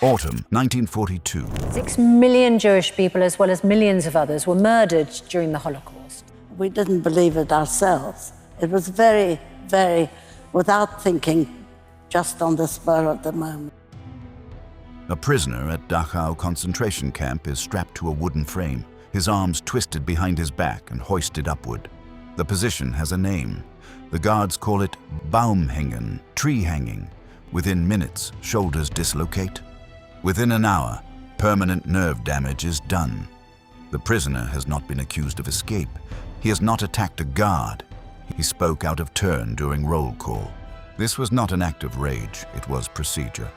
Autumn 1942. 6 million Jewish people, as well as millions of others, were murdered during the Holocaust. We didn't believe it ourselves. It was very, very, without thinking, just on the spur of the moment. A prisoner at Dachau concentration camp is strapped to a wooden frame, his arms twisted behind his back and hoisted upward. The position has a name. The guards call it Baumhängen, tree hanging. Within minutes, shoulders dislocate. Within an hour, permanent nerve damage is done. The prisoner has not been accused of escape. He has not attacked a guard. He spoke out of turn during roll call. This was not an act of rage, it was procedure.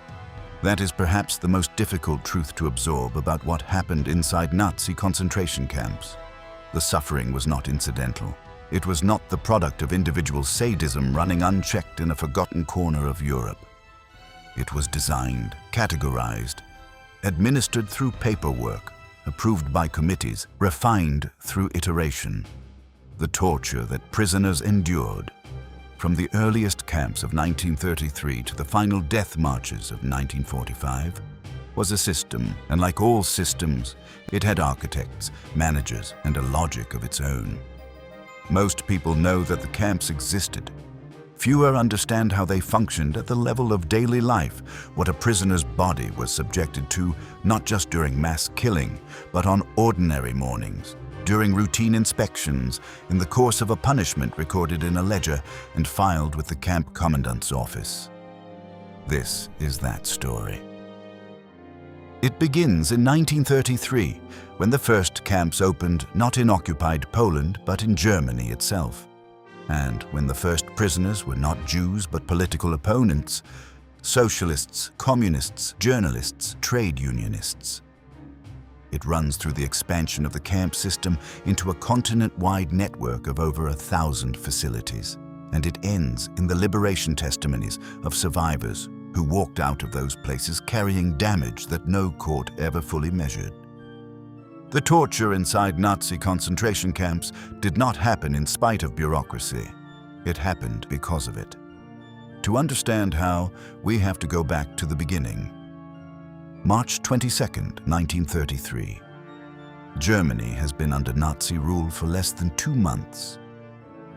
That is perhaps the most difficult truth to absorb about what happened inside Nazi concentration camps. The suffering was not incidental. It was not the product of individual sadism running unchecked in a forgotten corner of Europe. It was designed, categorized, administered through paperwork, approved by committees, refined through iteration. The torture that prisoners endured, from the earliest camps of 1933 to the final death marches of 1945, was a system, and like all systems, it had architects, managers, and a logic of its own. Most people know that the camps existed. Fewer understand how they functioned at the level of daily life, what a prisoner's body was subjected to, not just during mass killing, but on ordinary mornings, during routine inspections, in the course of a punishment recorded in a ledger and filed with the camp commandant's office. This is that story. It begins in 1933, when the first camps opened not in occupied Poland, but in Germany itself. And when the first prisoners were not Jews but political opponents, socialists, communists, journalists, trade unionists. It runs through the expansion of the camp system into a continent-wide network of over 1,000 facilities. And it ends in the liberation testimonies of survivors who walked out of those places carrying damage that no court ever fully measured. The torture inside Nazi concentration camps did not happen in spite of bureaucracy. It happened because of it. To understand how, we have to go back to the beginning. March 22nd, 1933. Germany has been under Nazi rule for less than 2 months.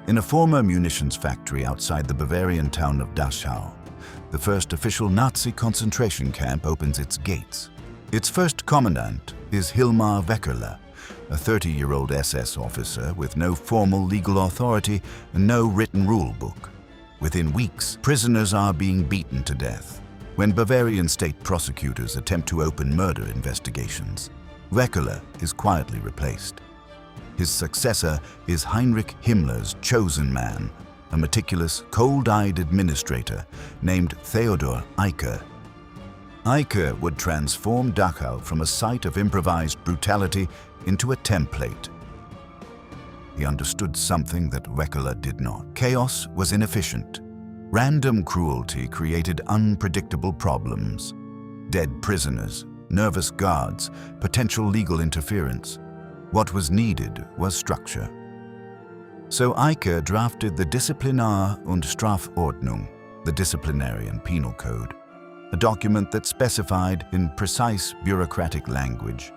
In a former munitions factory outside the Bavarian town of Dachau, the first official Nazi concentration camp opens its gates. Its first commandant is Hilmar Weckerle, a 30-year-old SS officer with no formal legal authority and no written rule book. Within weeks, prisoners are being beaten to death. When Bavarian state prosecutors attempt to open murder investigations, Weckerle is quietly replaced. His successor is Heinrich Himmler's chosen man, a meticulous, cold-eyed administrator named Theodor Eicke. Eicke would transform Dachau from a site of improvised brutality into a template. He understood something that Weckerle did not. Chaos was inefficient. Random cruelty created unpredictable problems. Dead prisoners, nervous guards, potential legal interference. What was needed was structure. So Eicke drafted the Disziplinar- und Strafordnung, the disciplinary and penal code, a document that specified in precise bureaucratic language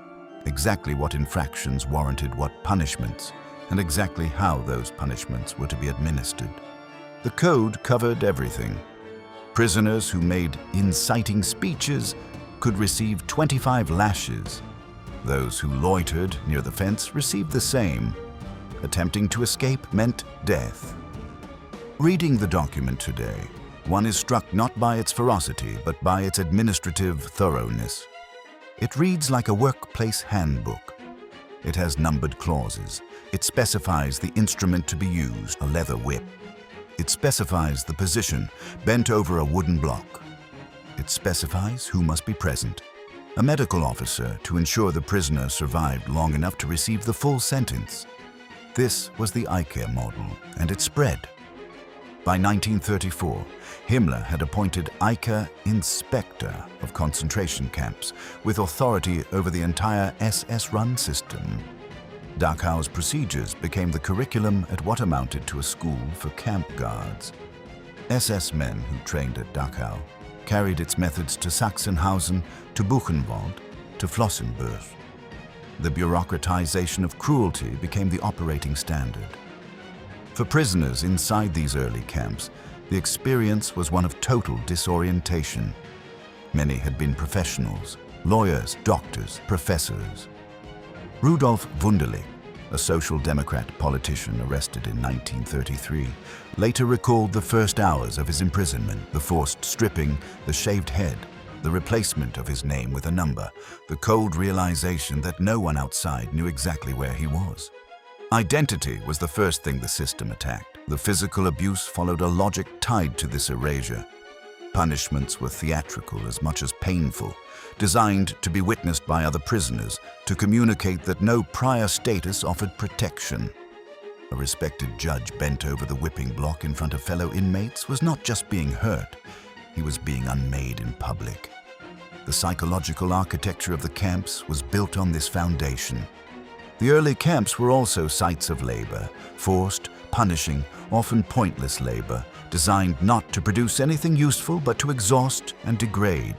exactly what infractions warranted what punishments and exactly how those punishments were to be administered. The code covered everything. Prisoners who made inciting speeches could receive 25 lashes. Those who loitered near the fence received the same. Attempting to escape meant death. Reading the document today, one is struck not by its ferocity, but by its administrative thoroughness. It reads like a workplace handbook. It has numbered clauses. It specifies the instrument to be used, a leather whip. It specifies the position, bent over a wooden block. It specifies who must be present. A medical officer to ensure the prisoner survived long enough to receive the full sentence. This was the Eicke model, and it spread. By 1934, Himmler had appointed Eicke inspector of concentration camps, with authority over the entire SS-run system. Dachau's procedures became the curriculum at what amounted to a school for camp guards. SS men who trained at Dachau carried its methods to Sachsenhausen, to Buchenwald, to Flossenbürg. The bureaucratization of cruelty became the operating standard. For prisoners inside these early camps, the experience was one of total disorientation. Many had been professionals, lawyers, doctors, professors. Rudolf Wunderlich, a social democrat politician arrested in 1933, later recalled the first hours of his imprisonment, the forced stripping, the shaved head, the replacement of his name with a number, the cold realization that no one outside knew exactly where he was. Identity was the first thing the system attacked. The physical abuse followed a logic tied to this erasure. Punishments were theatrical as much as painful, designed to be witnessed by other prisoners, to communicate that no prior status offered protection. A respected judge bent over the whipping block in front of fellow inmates was not just being hurt, he was being unmade in public. The psychological architecture of the camps was built on this foundation. The early camps were also sites of labor, forced, punishing, often pointless labor, designed not to produce anything useful but to exhaust and degrade.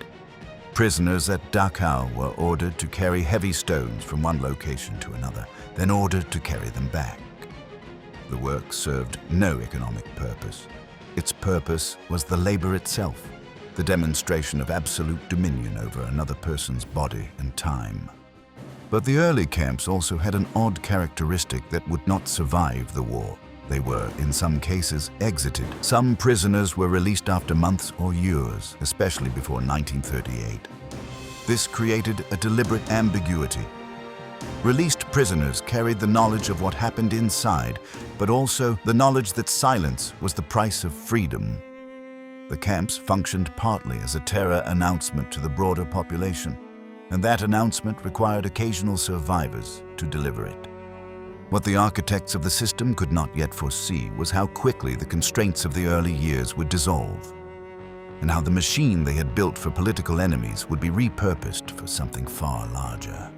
Prisoners at Dachau were ordered to carry heavy stones from one location to another, then ordered to carry them back. The work served no economic purpose. Its purpose was the labor itself, the demonstration of absolute dominion over another person's body and time. But the early camps also had an odd characteristic that would not survive the war. They were, in some cases, exited. Some prisoners were released after months or years, especially before 1938. This created a deliberate ambiguity. Released prisoners carried the knowledge of what happened inside, but also the knowledge that silence was the price of freedom. The camps functioned partly as a terror announcement to the broader population, and that announcement required occasional survivors to deliver it. What the architects of the system could not yet foresee was how quickly the constraints of the early years would dissolve, and how the machine they had built for political enemies would be repurposed for something far larger.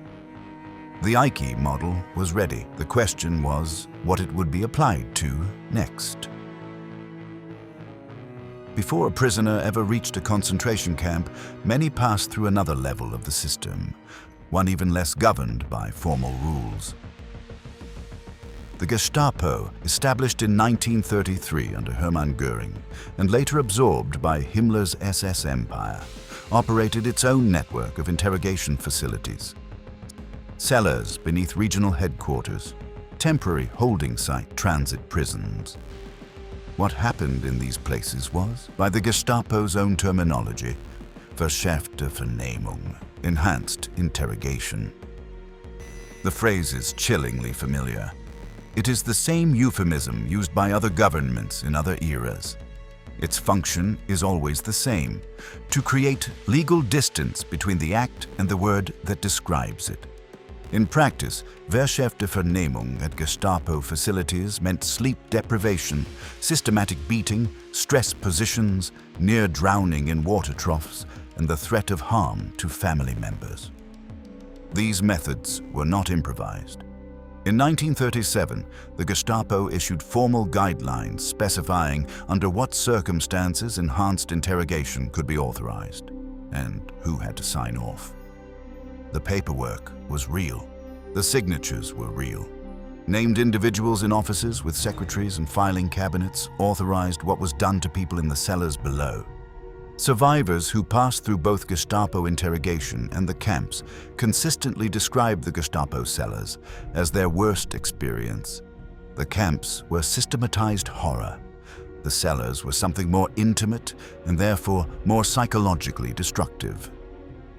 The Eicke model was ready. The question was what it would be applied to next. Before a prisoner ever reached a concentration camp, many passed through another level of the system, one even less governed by formal rules. The Gestapo, established in 1933 under Hermann Göring and later absorbed by Himmler's SS empire, operated its own network of interrogation facilities. Cellars beneath regional headquarters, temporary holding site transit prisons. What happened in these places was, by the Gestapo's own terminology, verschärfte Vernehmung, enhanced interrogation. The phrase is chillingly familiar. It is the same euphemism used by other governments in other eras. Its function is always the same, to create legal distance between the act and the word that describes it. In practice, verschärfte Vernehmung at Gestapo facilities meant sleep deprivation, systematic beating, stress positions, near drowning in water troughs, and the threat of harm to family members. These methods were not improvised. In 1937, the Gestapo issued formal guidelines specifying under what circumstances enhanced interrogation could be authorized, and who had to sign off. The paperwork was real. The signatures were real. Named individuals in offices with secretaries and filing cabinets authorized what was done to people in the cellars below. Survivors who passed through both Gestapo interrogation and the camps consistently described the Gestapo cellars as their worst experience. The camps were systematized horror. The cellars were something more intimate and therefore more psychologically destructive.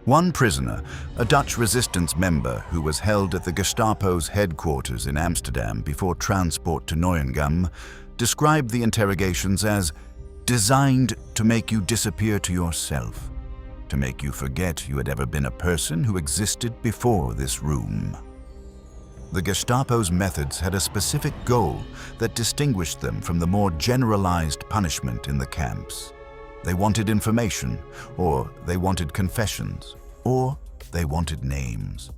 One prisoner, a Dutch resistance member who was held at the Gestapo's headquarters in Amsterdam before transport to Neuengamme, described the interrogations as designed to make you disappear to yourself, to make you forget you had ever been a person who existed before this room. The Gestapo's methods had a specific goal that distinguished them from the more generalized punishment in the camps. They wanted information, or they wanted confessions, or they wanted names.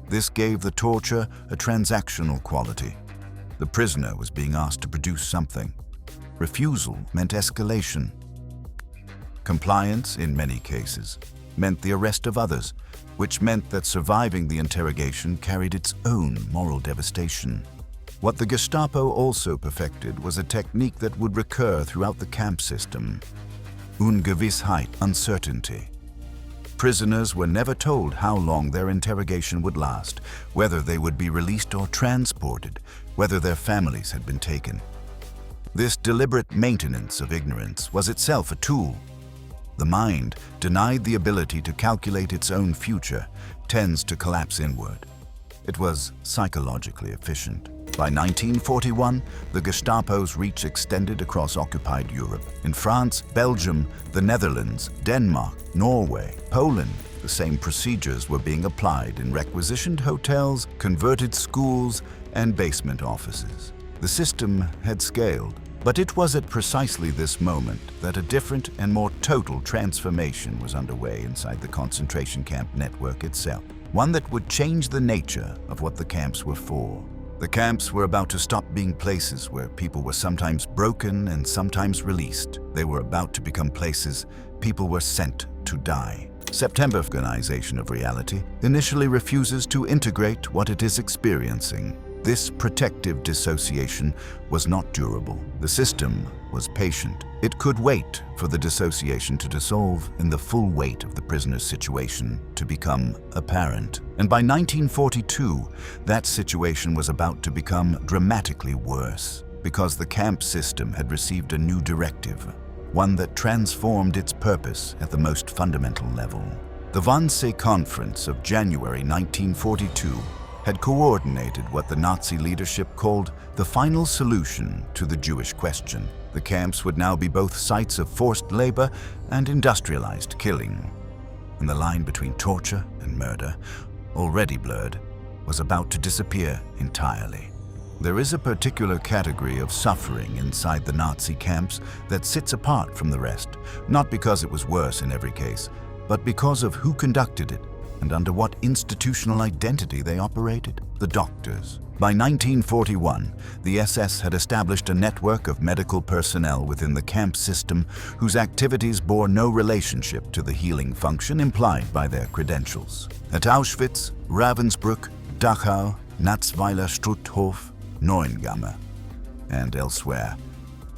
This gave the torture a transactional quality. The prisoner was being asked to produce something. Refusal meant escalation. Compliance, in many cases, meant the arrest of others, which meant that surviving the interrogation carried its own moral devastation. What the Gestapo also perfected was a technique that would recur throughout the camp system: Ungewissheit, uncertainty. Prisoners were never told how long their interrogation would last, whether they would be released or transported, whether their families had been taken. This deliberate maintenance of ignorance was itself a tool. The mind, denied the ability to calculate its own future, tends to collapse inward. It was psychologically efficient. By 1941, the Gestapo's reach extended across occupied Europe. In France, Belgium, the Netherlands, Denmark, Norway, Poland, the same procedures were being applied in requisitioned hotels, converted schools, and basement offices. The system had scaled, but it was at precisely this moment that a different and more total transformation was underway inside the concentration camp network itself, one that would change the nature of what the camps were for. The camps were about to stop being places where people were sometimes broken and sometimes released. They were about to become places people were sent to die. September organization of reality initially refuses to integrate what it is experiencing. This protective dissociation was not durable. The system was patient. It could wait for the dissociation to dissolve and the full weight of the prisoner's situation to become apparent. And by 1942, that situation was about to become dramatically worse, because the camp system had received a new directive, one that transformed its purpose at the most fundamental level. The Wannsee Conference of January 1942 had coordinated what the Nazi leadership called the final solution to the Jewish question. The camps would now be both sites of forced labor and industrialized killing. And the line between torture and murder, already blurred, was about to disappear entirely. There is a particular category of suffering inside the Nazi camps that sits apart from the rest, not because it was worse in every case, but because of who conducted it and under what institutional identity they operated: the doctors. By 1941, the SS had established a network of medical personnel within the camp system whose activities bore no relationship to the healing function implied by their credentials. At Auschwitz, Ravensbrück, Dachau, Natzweiler Stutthof, Neuengamme, and elsewhere,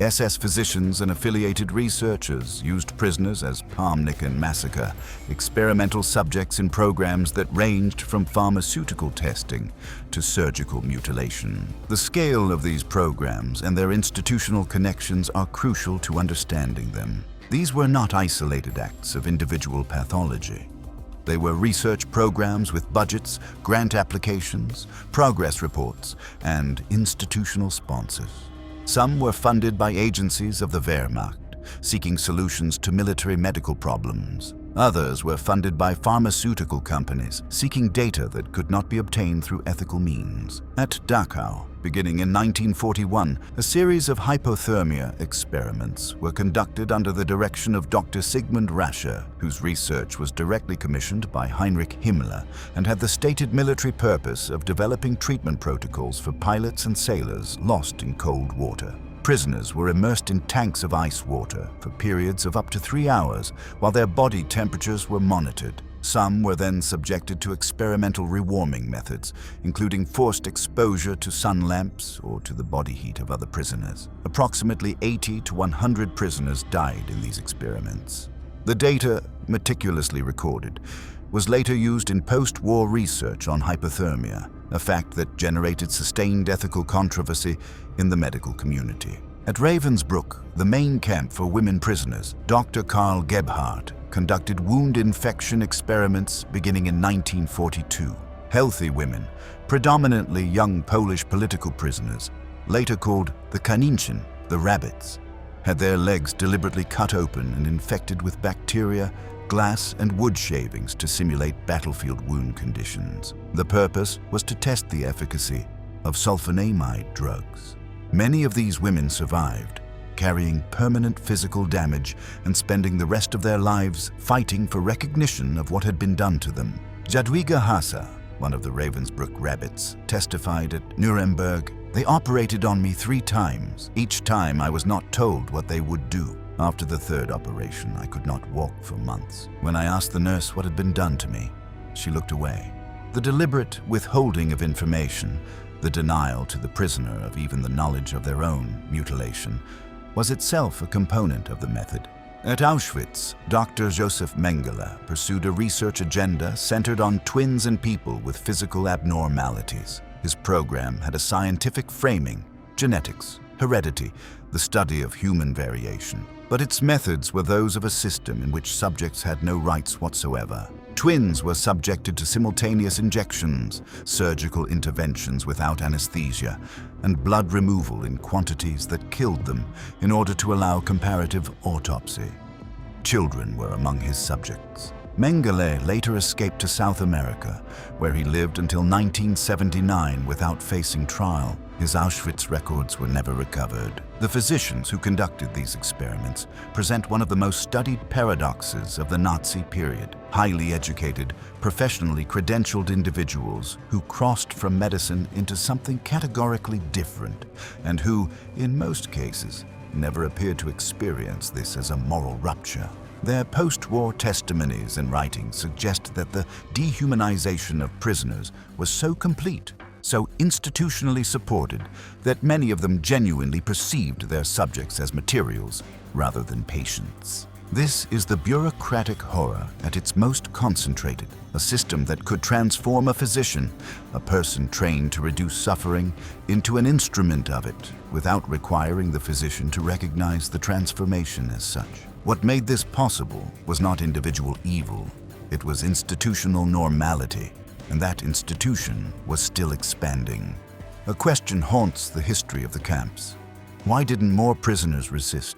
SS physicians and affiliated researchers used prisoners as Palmnicken massacre, experimental subjects in programs that ranged from pharmaceutical testing to surgical mutilation. The scale of these programs and their institutional connections are crucial to understanding them. These were not isolated acts of individual pathology. They were research programs with budgets, grant applications, progress reports, and institutional sponsors. Some were funded by agencies of the Wehrmacht, seeking solutions to military medical problems. Others were funded by pharmaceutical companies, seeking data that could not be obtained through ethical means. At Dachau, beginning in 1941, a series of hypothermia experiments were conducted under the direction of Dr. Sigmund Rascher, whose research was directly commissioned by Heinrich Himmler and had the stated military purpose of developing treatment protocols for pilots and sailors lost in cold water. Prisoners were immersed in tanks of ice water for periods of up to 3 hours while their body temperatures were monitored. Some were then subjected to experimental rewarming methods, including forced exposure to sun lamps or to the body heat of other prisoners. Approximately 80 to 100 prisoners died in these experiments. The data, meticulously recorded, was later used in post-war research on hypothermia, a fact that generated sustained ethical controversy in the medical community. At Ravensbrück, the main camp for women prisoners, Dr. Karl Gebhardt conducted wound infection experiments beginning in 1942. Healthy women, predominantly young Polish political prisoners, later called the Kaninchen, the rabbits, had their legs deliberately cut open and infected with bacteria, glass, and wood shavings to simulate battlefield wound conditions. The purpose was to test the efficacy of sulfonamide drugs. Many of these women survived, carrying permanent physical damage and spending the rest of their lives fighting for recognition of what had been done to them. Jadwiga Hasa, one of the Ravensbrück rabbits, testified at Nuremberg, "They operated on me 3 times. Each time I was not told what they would do. After the third operation, I could not walk for months. When I asked the nurse what had been done to me, she looked away. The deliberate withholding of information, the denial to the prisoner of even the knowledge of their own mutilation, was itself a component of the method. At Auschwitz, Dr. Josef Mengele pursued a research agenda centered on twins and people with physical abnormalities. His program had a scientific framing: genetics, heredity, the study of human variation. But its methods were those of a system in which subjects had no rights whatsoever. Twins were subjected to simultaneous injections, surgical interventions without anesthesia, and blood removal in quantities that killed them in order to allow comparative autopsy. Children were among his subjects. Mengele later escaped to South America, where he lived until 1979 without facing trial. His Auschwitz records were never recovered. The physicians who conducted these experiments present one of the most studied paradoxes of the Nazi period. Highly educated, professionally credentialed individuals who crossed from medicine into something categorically different, and who, in most cases, never appeared to experience this as a moral rupture. Their post-war testimonies and writings suggest that the dehumanization of prisoners was so complete, so institutionally supported, that many of them genuinely perceived their subjects as materials rather than patients. This is the bureaucratic horror at its most concentrated, a system that could transform a physician, a person trained to reduce suffering, into an instrument of it, without requiring the physician to recognize the transformation as such. What made this possible was not individual evil, it was institutional normality, and that institution was still expanding. A question haunts the history of the camps. Why didn't more prisoners resist?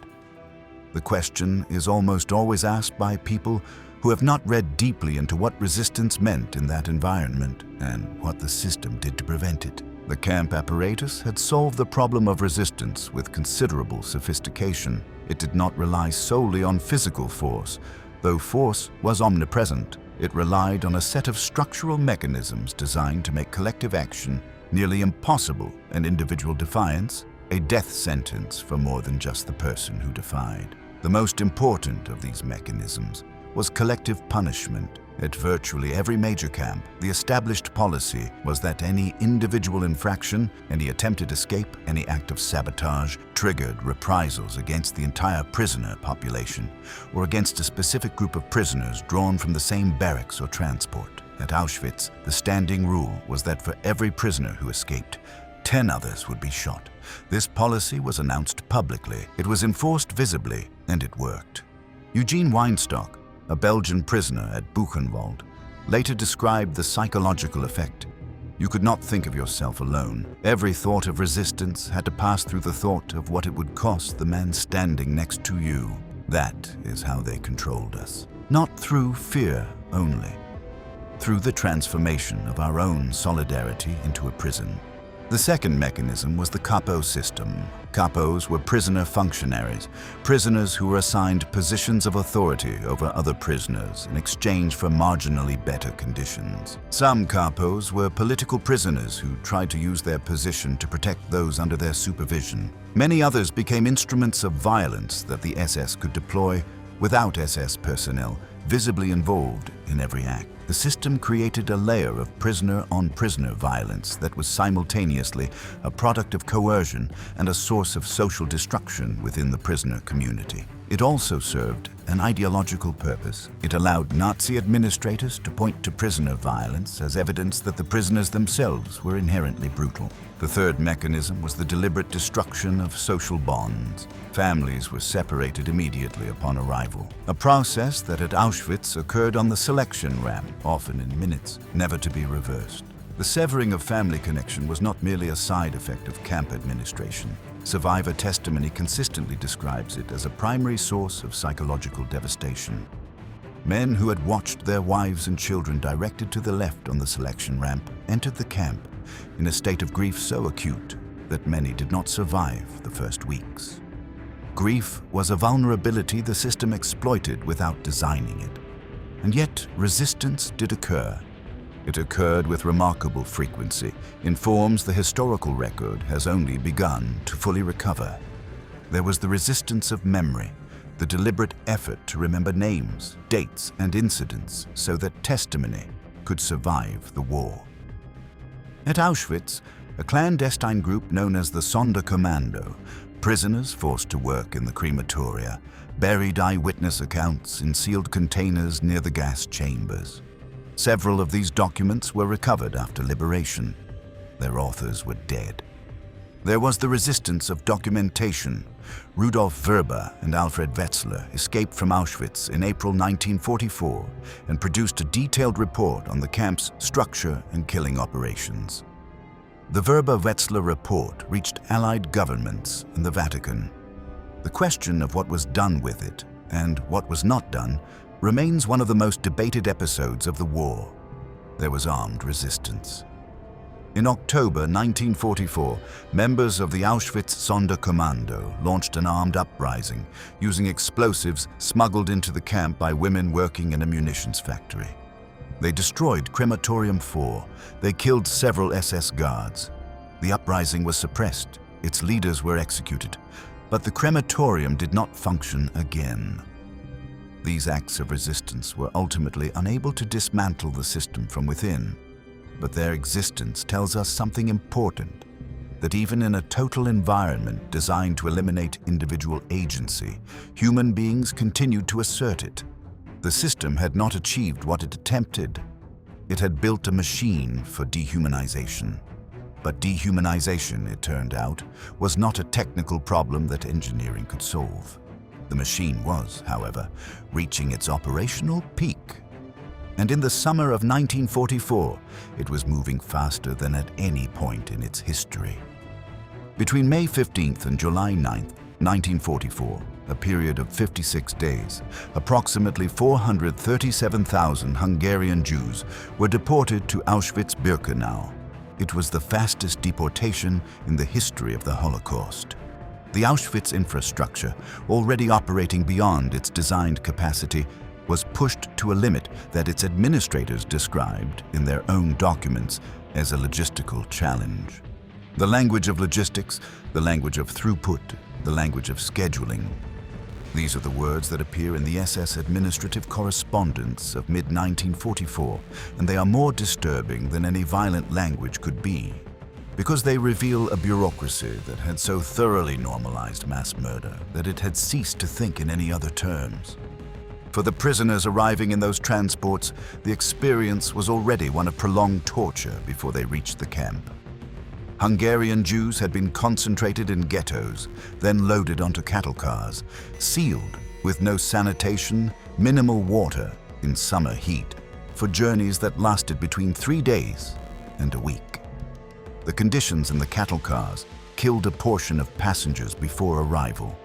The question is almost always asked by people who have not read deeply into what resistance meant in that environment and what the system did to prevent it. The camp apparatus had solved the problem of resistance with considerable sophistication. It did not rely solely on physical force. Though force was omnipresent, it relied on a set of structural mechanisms designed to make collective action nearly impossible, and individual defiance a death sentence for more than just the person who defied. The most important of these mechanisms was collective punishment. At virtually every major camp, the established policy was that any individual infraction, any attempted escape, any act of sabotage triggered reprisals against the entire prisoner population or against a specific group of prisoners drawn from the same barracks or transport. At Auschwitz, the standing rule was that for every prisoner who escaped, 10 others would be shot. This policy was announced publicly, it was enforced visibly, and it worked. Eugene Weinstock, a Belgian prisoner at Buchenwald, later described the psychological effect. You could not think of yourself alone. Every thought of resistance had to pass through the thought of what it would cost the man standing next to you. That is how they controlled us. Not through fear only, through the transformation of our own solidarity into a prison. The second mechanism was the capo system. Capos were prisoner functionaries, prisoners who were assigned positions of authority over other prisoners in exchange for marginally better conditions. Some capos were political prisoners who tried to use their position to protect those under their supervision. Many others became instruments of violence that the SS could deploy without SS personnel visibly involved in every act. The system created a layer of prisoner-on-prisoner violence that was simultaneously a product of coercion and a source of social destruction within the prisoner community. It also served an ideological purpose. It allowed Nazi administrators to point to prisoner violence as evidence that the prisoners themselves were inherently brutal. The third mechanism was the deliberate destruction of social bonds. Families were separated immediately upon arrival, a process that at Auschwitz occurred on the selection ramp, often in minutes, never to be reversed. The severing of family connection was not merely a side effect of camp administration. Survivor testimony consistently describes it as a primary source of psychological devastation. Men who had watched their wives and children directed to the left on the selection ramp entered the camp in a state of grief so acute that many did not survive the first weeks. Grief was a vulnerability the system exploited without designing it. And yet resistance did occur. It occurred with remarkable frequency in forms the historical record has only begun to fully recover. There was the resistance of memory, the deliberate effort to remember names, dates, and incidents so that testimony could survive the war. At Auschwitz, a clandestine group known as the Sonderkommando, prisoners forced to work in the crematoria, buried eyewitness accounts in sealed containers near the gas chambers. Several of these documents were recovered after liberation. Their authors were dead. There was the resistance of documentation. Rudolf Weber and Alfred Wetzler escaped from Auschwitz in April 1944 and produced a detailed report on the camp's structure and killing operations. The Weber-Wetzler report reached Allied governments and the Vatican. The question of what was done with it and what was not done remains one of the most debated episodes of the war. There was armed resistance. In October 1944, members of the Auschwitz Sonderkommando launched an armed uprising using explosives smuggled into the camp by women working in a munitions factory. They destroyed Crematorium 4. They killed several SS guards. The uprising was suppressed. Its leaders were executed. But the crematorium did not function again. These acts of resistance were ultimately unable to dismantle the system from within. But their existence tells us something important, that even in a total environment designed to eliminate individual agency, human beings continued to assert it. The system had not achieved what it attempted. It had built a machine for dehumanization. But dehumanization, it turned out, was not a technical problem that engineering could solve. The machine was, however, reaching its operational peak. And in the summer of 1944, it was moving faster than at any point in its history. Between May 15th and July 9th, 1944, a period of 56 days, approximately 437,000 Hungarian Jews were deported to Auschwitz-Birkenau. It was the fastest deportation in the history of the Holocaust. The Auschwitz infrastructure, already operating beyond its designed capacity, was pushed to a limit that its administrators described in their own documents as a logistical challenge. The language of logistics, the language of throughput, the language of scheduling. These are the words that appear in the SS administrative correspondence of mid-1944, and they are more disturbing than any violent language could be, because they reveal a bureaucracy that had so thoroughly normalized mass murder that it had ceased to think in any other terms. For the prisoners arriving in those transports, the experience was already one of prolonged torture before they reached the camp. Hungarian Jews had been concentrated in ghettos, then loaded onto cattle cars, sealed with no sanitation, minimal water in summer heat, for journeys that lasted between 3 days and a week. The conditions in the cattle cars killed a portion of passengers before arrival.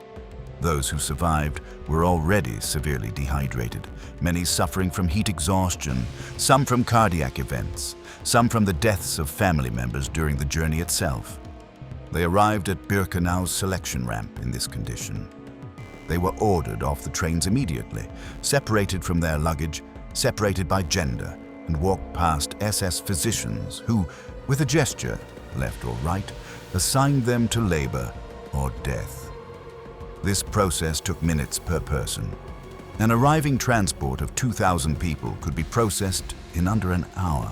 Those who survived were already severely dehydrated, many suffering from heat exhaustion, some from cardiac events, some from the deaths of family members during the journey itself. They arrived at Birkenau's selection ramp in this condition. They were ordered off the trains immediately, separated from their luggage, separated by gender, and walked past SS physicians who, with a gesture, left or right, assigned them to labor or death. This process took minutes per person. An arriving transport of 2,000 people could be processed in under an hour.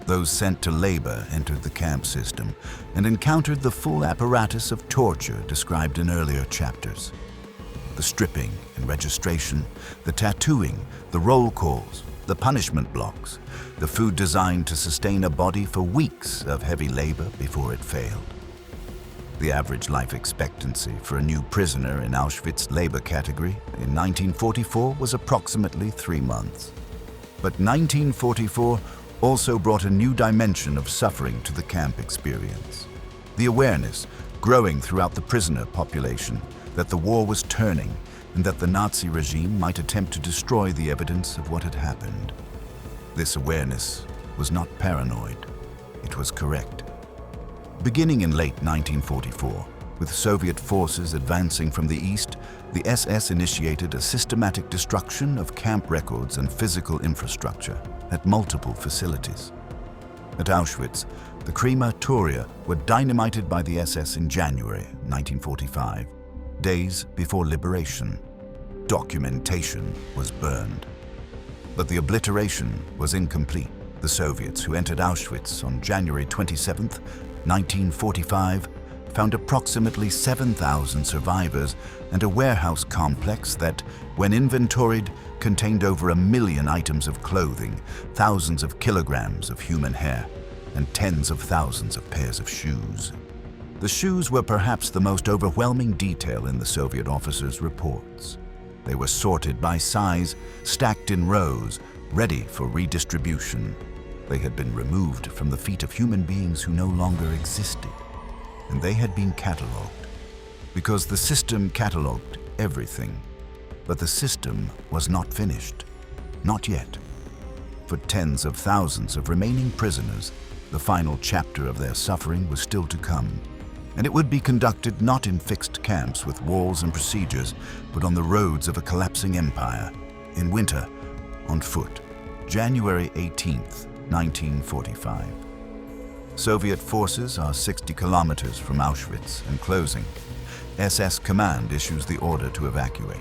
Those sent to labor entered the camp system and encountered the full apparatus of torture described in earlier chapters. The stripping and registration, the tattooing, the roll calls, the punishment blocks, the food designed to sustain a body for weeks of heavy labor before it failed. The average life expectancy for a new prisoner in Auschwitz labor category in 1944 was approximately 3 months. But 1944 also brought a new dimension of suffering to the camp experience. The awareness, growing throughout the prisoner population, that the war was turning and that the Nazi regime might attempt to destroy the evidence of what had happened. This awareness was not paranoid, it was correct. Beginning in late 1944, with Soviet forces advancing from the east, the SS initiated a systematic destruction of camp records and physical infrastructure at multiple facilities. At Auschwitz, the crematoria were dynamited by the SS in January 1945, days before liberation. documentation was burned. But the obliteration was incomplete. The Soviets, who entered Auschwitz on January 27, 1945, found approximately 7,000 survivors and a warehouse complex that, when inventoried, contained over 1 million items of clothing, thousands of kilograms of human hair, and tens of thousands of pairs of shoes. The shoes were perhaps the most overwhelming detail in the Soviet officers' reports. They were sorted by size, stacked in rows, ready for redistribution. They had been removed from the feet of human beings who no longer existed, and they had been catalogued, because the system catalogued everything. But the system was not finished. Not yet. For tens of thousands of remaining prisoners, the final chapter of their suffering was still to come, and it would be conducted not in fixed camps with walls and procedures, but on the roads of a collapsing empire, in winter, on foot, January 18th, 1945. Soviet forces are 60 kilometers from Auschwitz and closing. SS Command issues the order to evacuate.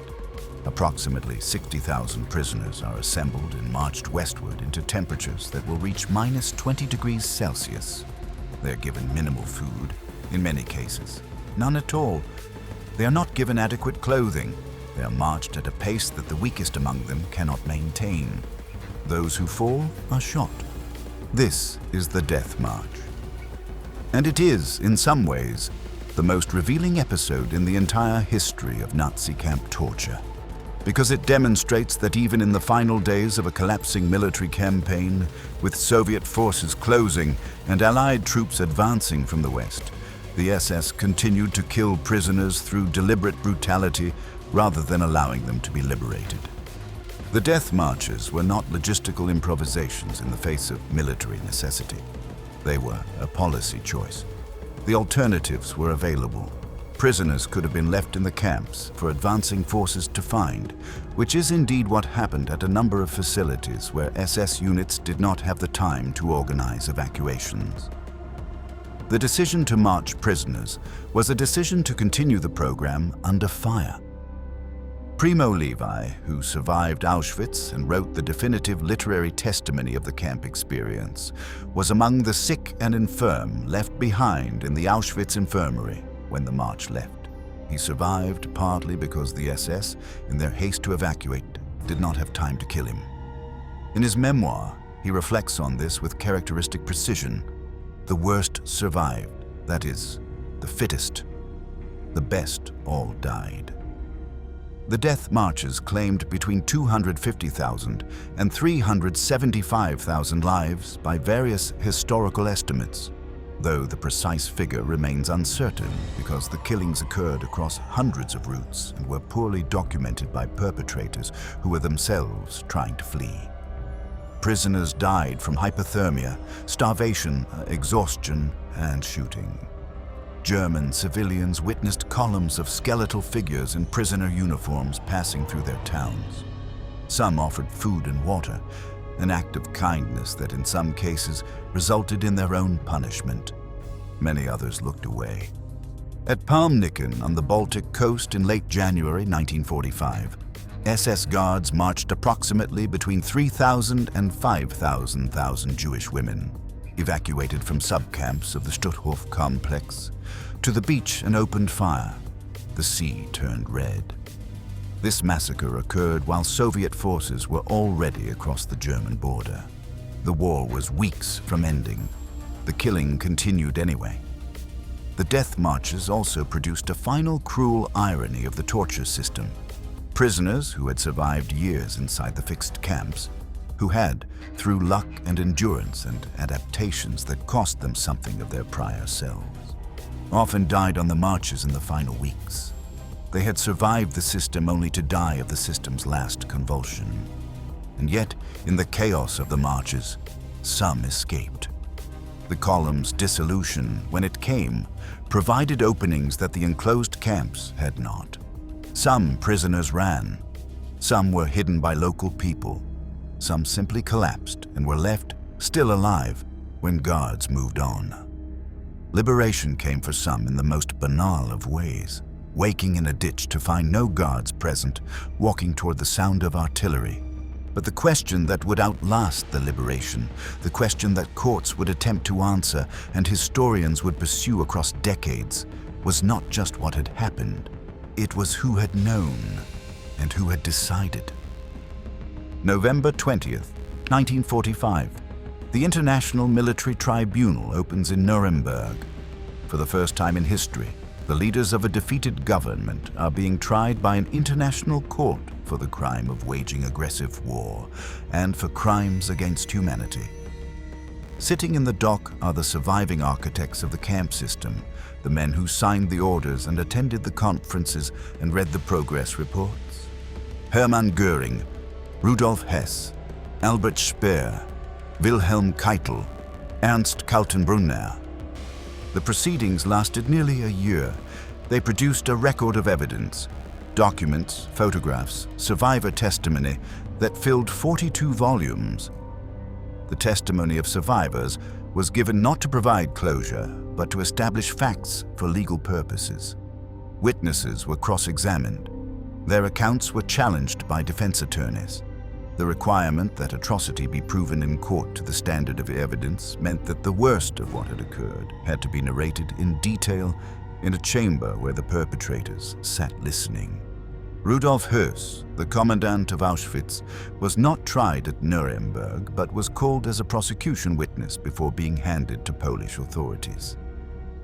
Approximately 60,000 prisoners are assembled and marched westward into temperatures that will reach minus 20 degrees Celsius. They're given minimal food, in many cases, none at all. They are not given adequate clothing. They are marched at a pace that the weakest among them cannot maintain. Those who fall are shot. This is the Death March. And it is, in some ways, the most revealing episode in the entire history of Nazi camp torture, because it demonstrates that even in the final days of a collapsing military campaign, with Soviet forces closing and Allied troops advancing from the West, the SS continued to kill prisoners through deliberate brutality rather than allowing them to be liberated. The death marches were not logistical improvisations in the face of military necessity. They were a policy choice. The alternatives were available. Prisoners could have been left in the camps for advancing forces to find, which is indeed what happened at a number of facilities where SS units did not have the time to organize evacuations. The decision to march prisoners was a decision to continue the program under fire. Primo Levi, who survived Auschwitz and wrote the definitive literary testimony of the camp experience, was among the sick and infirm left behind in the Auschwitz infirmary when the march left. He survived partly because the SS, in their haste to evacuate, did not have time to kill him. In his memoir, he reflects on this with characteristic precision. The worst survived, that is, the fittest. The best all died. The death marches claimed between 250,000 and 375,000 lives by various historical estimates, though the precise figure remains uncertain because the killings occurred across hundreds of routes and were poorly documented by perpetrators who were themselves trying to flee. Prisoners died from hypothermia, starvation, exhaustion, and shooting. German civilians witnessed columns of skeletal figures in prisoner uniforms passing through their towns. Some offered food and water, an act of kindness that in some cases resulted in their own punishment. Many others looked away. At Palmnicken on the Baltic coast in late January 1945, SS guards marched approximately between 3,000 and 5,000 Jewish women, evacuated from subcamps of the Stutthof complex, to the beach and opened fire. The sea turned red. This massacre occurred while Soviet forces were already across the German border. The war was weeks from ending. The killing continued anyway. The death marches also produced a final cruel irony of the torture system. Prisoners who had survived years inside the fixed camps, who had, through luck and endurance and adaptations that cost them something of their prior selves, often died on the marches in the final weeks. They had survived the system only to die of the system's last convulsion. And yet, in the chaos of the marches, some escaped. The column's dissolution, when it came, provided openings that the enclosed camps had not. Some prisoners ran. Some were hidden by local people. Some simply collapsed and were left, still alive, when guards moved on. Liberation came for some in the most banal of ways. waking in a ditch to find no guards present, walking toward the sound of artillery. But the question that would outlast the liberation, the question that courts would attempt to answer and historians would pursue across decades, was not just what had happened, it was who had known and who had decided. November 20th, 1945. The International Military Tribunal opens in Nuremberg. For the first time in history, the leaders of a defeated government are being tried by an international court for the crime of waging aggressive war and for crimes against humanity. Sitting in the dock are the surviving architects of the camp system, the men who signed the orders and attended the conferences and read the progress reports. Hermann Göring, Rudolf Hess, Albert Speer, Wilhelm Keitel, Ernst Kaltenbrunner. The proceedings lasted nearly a year. They produced a record of evidence, documents, photographs, survivor testimony that filled 42 volumes. The testimony of survivors was given not to provide closure, but to establish facts for legal purposes. Witnesses were cross-examined. Their accounts were challenged by defense attorneys. The requirement that atrocity be proven in court to the standard of evidence meant that the worst of what had occurred had to be narrated in detail in a chamber where the perpetrators sat listening. Rudolf Höss, the commandant of Auschwitz, was not tried at Nuremberg but was called as a prosecution witness before being handed to Polish authorities.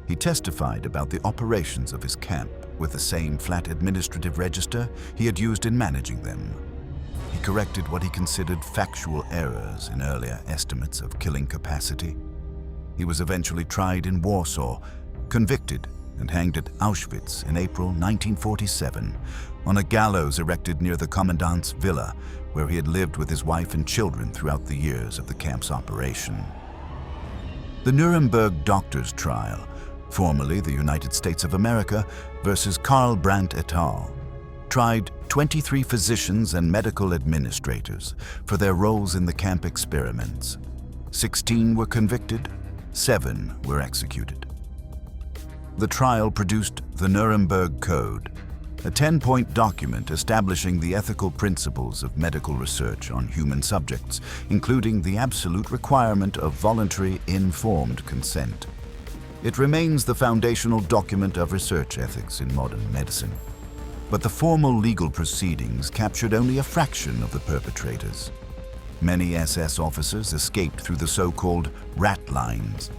He testified about the operations of his camp with the same flat administrative register he had used in managing them. He corrected what he considered factual errors in earlier estimates of killing capacity. He was eventually tried in Warsaw, convicted, and hanged at Auschwitz in April 1947 on a gallows erected near the commandant's villa, where he had lived with his wife and children throughout the years of the camp's operation. The Nuremberg doctors' trial, formerly the United States of America versus Karl Gebhardt et al., tried 23 physicians and medical administrators for their roles in the camp experiments. 16 were convicted, 7 were executed. The trial produced the Nuremberg Code, a 10-point document establishing the ethical principles of medical research on human subjects, including the absolute requirement of voluntary, informed consent. It remains the foundational document of research ethics in modern medicine. But the formal legal proceedings captured only a fraction of the perpetrators. Many SS officers escaped through the so-called rat lines,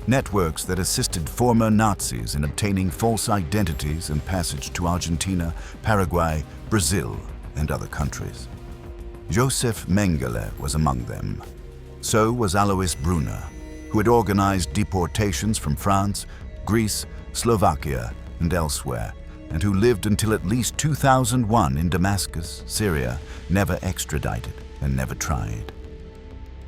networks that assisted former Nazis in obtaining false identities and passage to Argentina, Paraguay, Brazil, and other countries. Josef Mengele was among them. So was Alois Brunner, who had organized deportations from France, Greece, Slovakia, and elsewhere, and who lived until at least 2001 in Damascus, Syria, never extradited and never tried.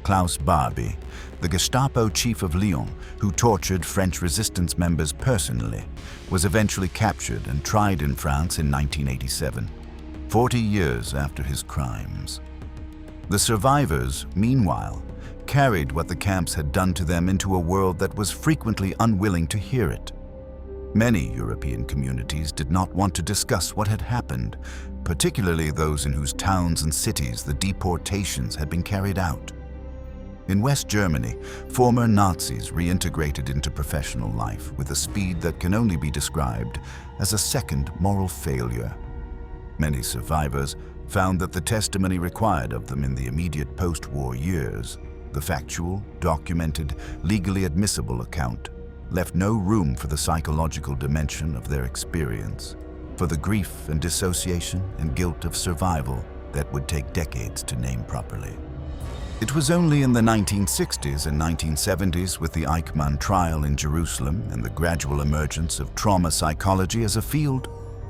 Klaus Barbie, the Gestapo chief of Lyon, who tortured French resistance members personally, was eventually captured and tried in France in 1987, 40 years after his crimes. The survivors, meanwhile, carried what the camps had done to them into a world that was frequently unwilling to hear it. Many European communities did not want to discuss what had happened, particularly those in whose towns and cities the deportations had been carried out. In West Germany, former Nazis reintegrated into professional life with a speed that can only be described as a second moral failure. Many survivors found that the testimony required of them in the immediate post-war years, the factual, documented, legally admissible account, left no room for the psychological dimension of their experience, for the grief and dissociation and guilt of survival that would take decades to name properly. It was only in the 1960s and 1970s, with the Eichmann trial in Jerusalem and the gradual emergence of trauma psychology as a field,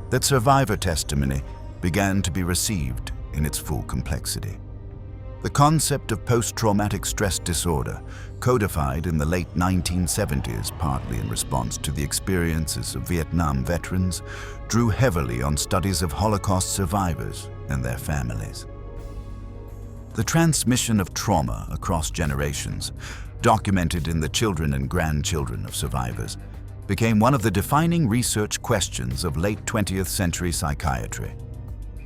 that survivor testimony began to be received in its full complexity. The concept of post-traumatic stress disorder, codified in the late 1970s, partly in response to the experiences of Vietnam veterans, drew heavily on studies of Holocaust survivors and their families. The transmission of trauma across generations, documented in the children and grandchildren of survivors, became one of the defining research questions of late 20th century psychiatry.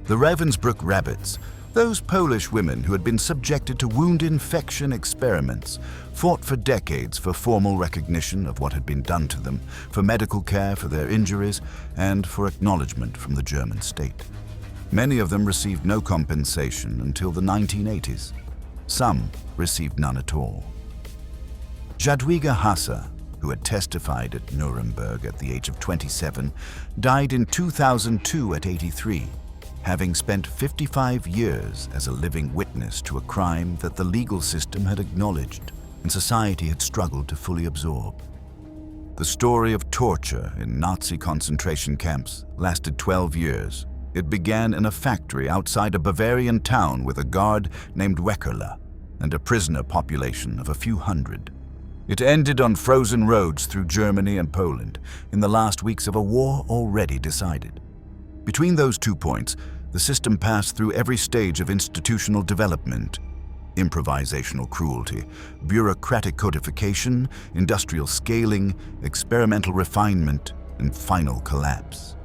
The Ravensbrück rabbits, those Polish women who had been subjected to wound infection experiments, fought for decades for formal recognition of what had been done to them, for medical care for their injuries, and for acknowledgement from the German state. Many of them received no compensation until the 1980s. Some received none at all. Jadwiga Hasa, who had testified at Nuremberg at the age of 27, died in 2002 at 83, having spent 55 years as a living witness to a crime that the legal system had acknowledged and society had struggled to fully absorb. The story of torture in Nazi concentration camps lasted 12 years. It began in a factory outside a Bavarian town with a guard named Weckerle and a prisoner population of a few hundred. It ended on frozen roads through Germany and Poland in the last weeks of a war already decided. Between those 2 points, the system passed through every stage of institutional development: improvisational cruelty, bureaucratic codification, industrial scaling, experimental refinement, and final collapse.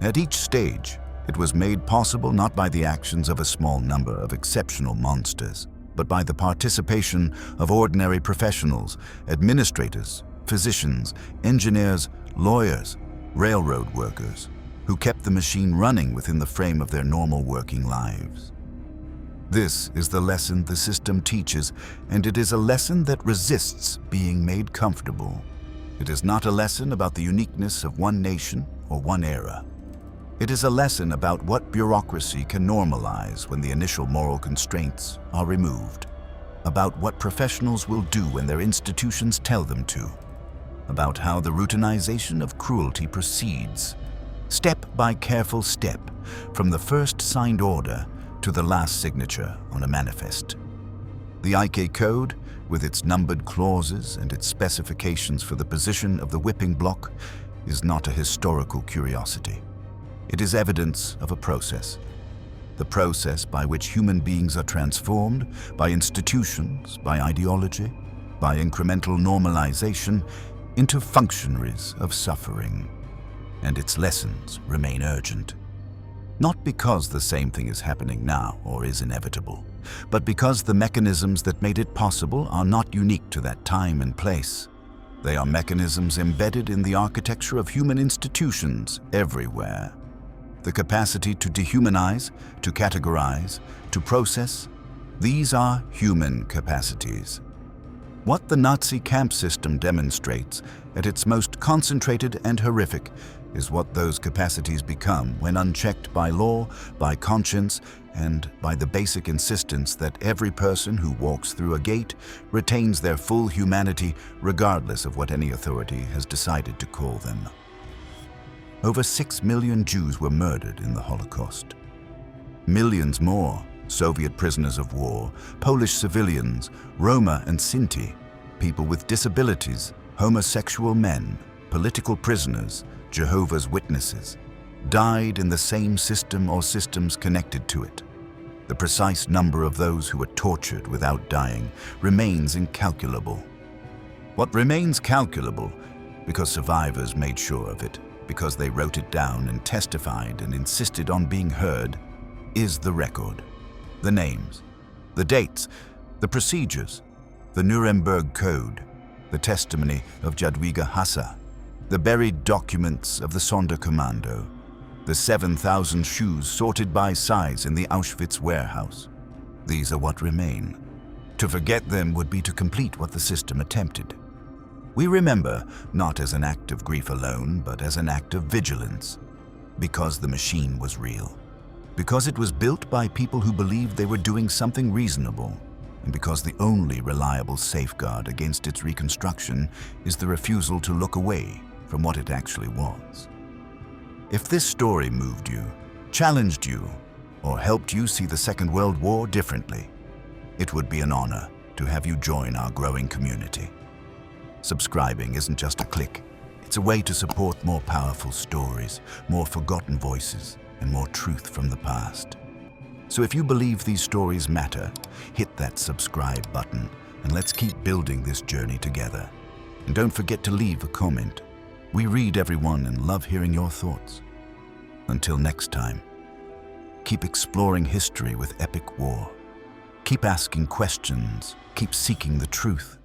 At each stage, it was made possible not by the actions of a small number of exceptional monsters, but by the participation of ordinary professionals, administrators, physicians, engineers, lawyers, railroad workers, who kept the machine running within the frame of their normal working lives. This is the lesson the system teaches, and it is a lesson that resists being made comfortable. It is not a lesson about the uniqueness of one nation or one era. It is a lesson about what bureaucracy can normalize when the initial moral constraints are removed, about what professionals will do when their institutions tell them to, about how the routinization of cruelty proceeds, step by careful step, from the first signed order to the last signature on a manifest. The Eicke Code, with its numbered clauses and its specifications for the position of the whipping block, is not a historical curiosity. It is evidence of a process. The process by which human beings are transformed, by institutions, by ideology, by incremental normalization, into functionaries of suffering. And its lessons remain urgent. Not because the same thing is happening now or is inevitable, but because the mechanisms that made it possible are not unique to that time and place. They are mechanisms embedded in the architecture of human institutions everywhere. The capacity to dehumanize, to categorize, to process, these are human capacities. What the Nazi camp system demonstrates at its most concentrated and horrific is what those capacities become when unchecked by law, by conscience, and by the basic insistence that every person who walks through a gate retains their full humanity regardless of what any authority has decided to call them. Over 6 million Jews were murdered in the Holocaust. Millions more, Soviet prisoners of war, Polish civilians, Roma and Sinti, people with disabilities, homosexual men, political prisoners, Jehovah's Witnesses, died in the same system or systems connected to it. The precise number of those who were tortured without dying remains incalculable. What remains calculable, because survivors made sure of it, because they wrote it down and testified and insisted on being heard, is the record, the names, the dates, the procedures, the Nuremberg Code, the testimony of Jadwiga Hasa, the buried documents of the Sonderkommando, the 7,000 shoes sorted by size in the Auschwitz warehouse. These are what remain. To forget them would be to complete what the system attempted. We remember not as an act of grief alone, but as an act of vigilance, because the machine was real, because it was built by people who believed they were doing something reasonable, and because the only reliable safeguard against its reconstruction is the refusal to look away from what it actually was. If this story moved you, challenged you, or helped you see the Second World War differently, it would be an honor to have you join our growing community. Subscribing isn't just a click. It's a way to support more powerful stories, more forgotten voices, and more truth from the past. So if you believe these stories matter, hit that subscribe button, and let's keep building this journey together. And don't forget to leave a comment. We read everyone and love hearing your thoughts. Until next time, keep exploring history with Epic War. Keep asking questions, keep seeking the truth.